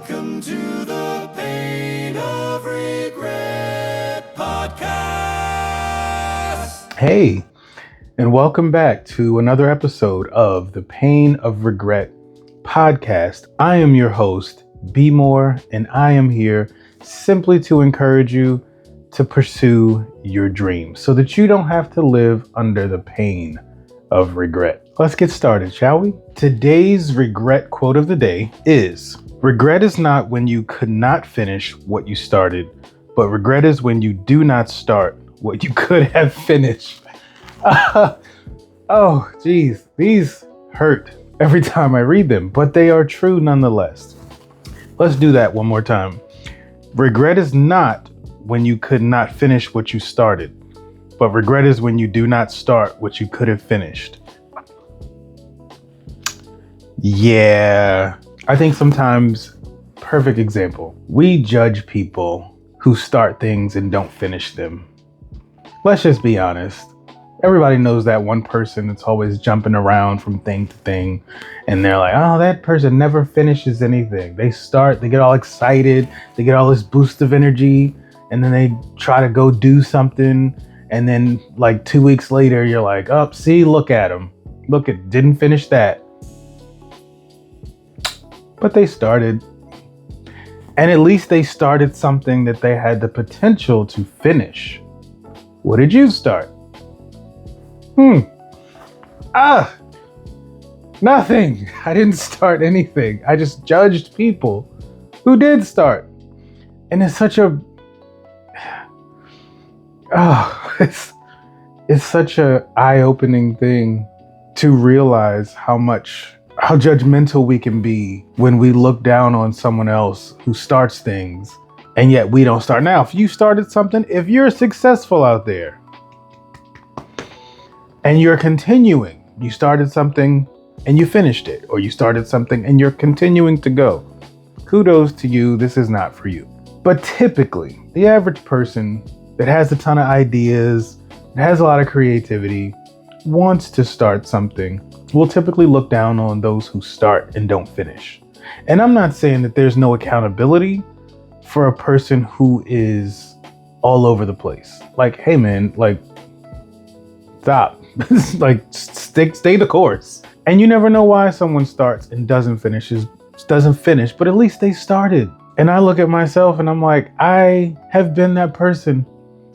Welcome to the Pain of Regret podcast. Hey, and welcome back to another episode of the Pain of Regret podcast. I am your host, Be More, and I am here simply to encourage you to pursue your dreams so that you don't have to live under the pain of regret. Let's get started, shall we? Today's regret quote of the day is, regret is not when you could not finish what you started, but regret is when you do not start what you could have finished. Oh, geez, these hurt every time I read them, but they are true nonetheless. Let's do that one more time. Regret is not when you could not finish what you started, but regret is when you do not start what you could have finished. Yeah, I think sometimes, perfect example, we judge people who start things and don't finish them. Let's just be honest. Everybody knows that one person that's always jumping around from thing to thing, and they're like, oh, that person never finishes anything. They start, they get all excited, they get all this boost of energy, and then they try to go do something, and then like 2 weeks later, you're like, oh, see, look at them. Look, it didn't finish that. But they started. And at least they started something that they had the potential to finish. What did you start? Nothing. I didn't start anything. I just judged people who did start. And it's such a, it's such a eye-opening thing to realize how judgmental we can be when we look down on someone else who starts things and yet we don't start. Now, if you started something, if you're successful out there and you're continuing, you started something and you finished it, or you started something and you're continuing to go, kudos to you. This is not for you. But typically, the average person that has a ton of ideas, that has a lot of creativity, wants to start something, will typically look down on those who start and don't finish. And I'm not saying that there's no accountability for a person who is all over the place. Like, hey man, like, stop. Like, stay the course. And you never know why someone starts and doesn't finish, but at least they started. And I look at myself and I'm like, I have been that person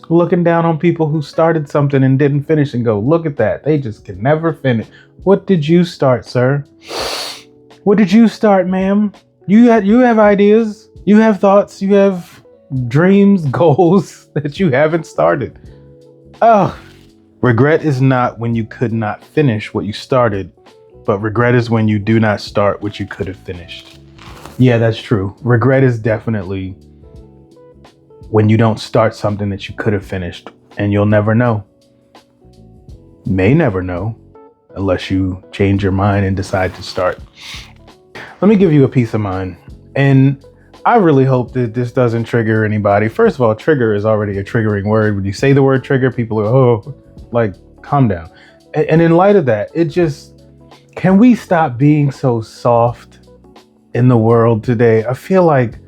looking down on people who started something and didn't finish and go, look at that. They just can never finish. What did you start, sir? What did you start, ma'am? You have ideas, you have thoughts, you have dreams, goals that you haven't started. Oh, regret is not when you could not finish what you started, but regret is when you do not start what you could have finished. Yeah, that's true. Regret is definitely when you don't start something that you could have finished, and you'll never know. May never know unless you change your mind and decide to start. Let me give you a peace of mind. And I really hope that this doesn't trigger anybody. First of all, trigger is already a triggering word. When you say the word trigger, people are, oh, like, calm down. And in light of that, can we stop being so soft in the world today? I feel like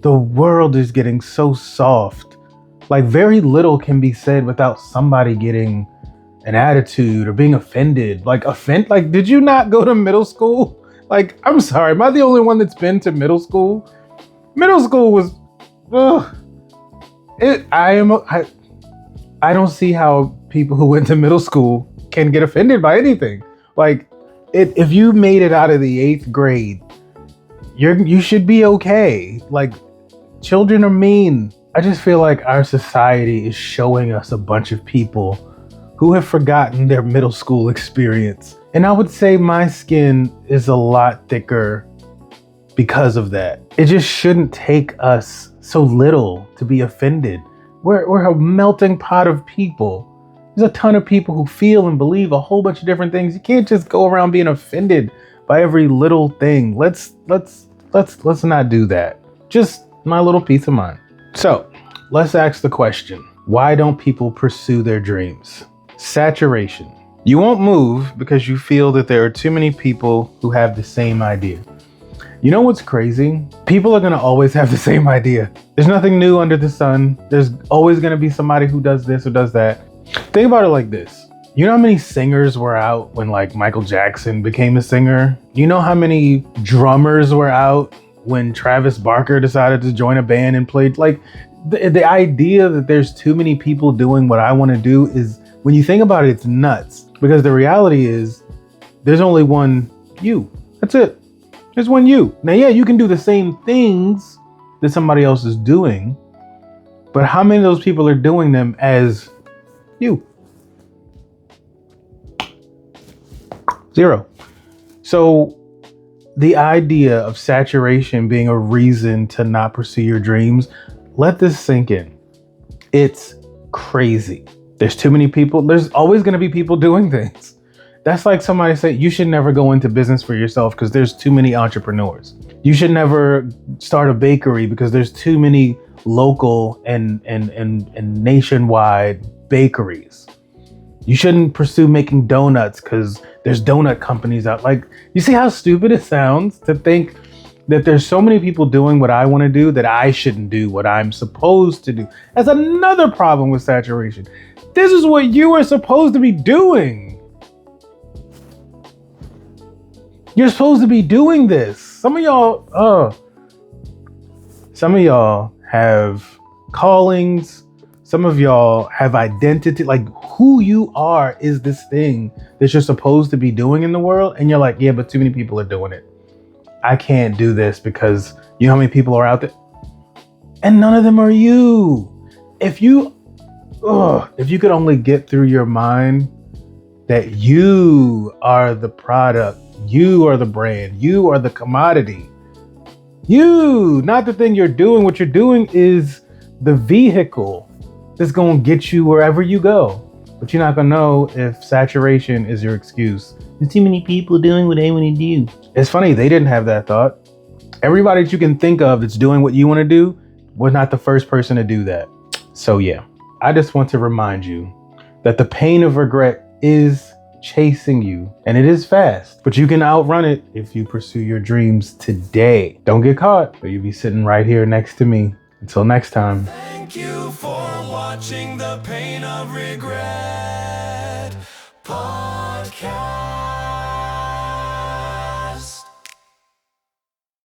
the world is getting so soft. Like, very little can be said without somebody getting an attitude or being offended. Like, did you not go to middle school? Like, I'm sorry, am I the only one that's been to middle school? Middle school was, I don't see how people who went to middle school can get offended by anything. Like, if you made it out of the 8th grade, you should be okay. Like, children are mean. I just feel like our society is showing us a bunch of people who have forgotten their middle school experience. And I would say my skin is a lot thicker because of that. It just shouldn't take us so little to be offended. We're a melting pot of people. There's a ton of people who feel and believe a whole bunch of different things. You can't just go around being offended by every little thing. Let's not do that. Just my little peace of mind. So let's ask the question, why don't people pursue their dreams? Saturation. You won't move because you feel that there are too many people who have the same idea. You know what's crazy? People are gonna always have the same idea. There's nothing new under the sun. There's always gonna be somebody who does this or does that. Think about it like this. You know how many singers were out when like Michael Jackson became a singer? You know how many drummers were out when Travis Barker decided to join a band and played? Like the idea that there's too many people doing what I want to do is, when you think about it, it's nuts. Because the reality is there's only one you. That's it. There's one you. Now, yeah, you can do the same things that somebody else is doing, but how many of those people are doing them as you? Zero. So the idea of saturation being a reason to not pursue your dreams, let this sink in. It's crazy. There's too many people. There's always going to be people doing things. That's like somebody say you should never go into business for yourself because there's too many entrepreneurs. You should never start a bakery because there's too many local and nationwide bakeries. You shouldn't pursue making donuts because there's donut companies out. Like, you see how stupid it sounds to think that there's so many people doing what I want to do that I shouldn't do what I'm supposed to do. That's another problem with saturation. This is what you are supposed to be doing. You're supposed to be doing this. Some of y'all have callings. Some of y'all have identity. Like, who you are is this thing that you're supposed to be doing in the world. And you're like, yeah, but too many people are doing it. I can't do this because you know how many people are out there? And none of them are you. If you could only get through your mind that you are the product, you are the brand, you are the commodity. You, not the thing you're doing. What you're doing is the vehicle that's going to get you wherever you go. But you're not going to know if saturation is your excuse. There's too many people doing what they want to do. It's funny, they didn't have that thought. Everybody that you can think of that's doing what you want to do was not the first person to do that. So yeah, I just want to remind you that the pain of regret is chasing you, and it is fast, but you can outrun it if you pursue your dreams today. Don't get caught, or you'll be sitting right here next to me. Until next time. Thank you for watching The Pain of Regret.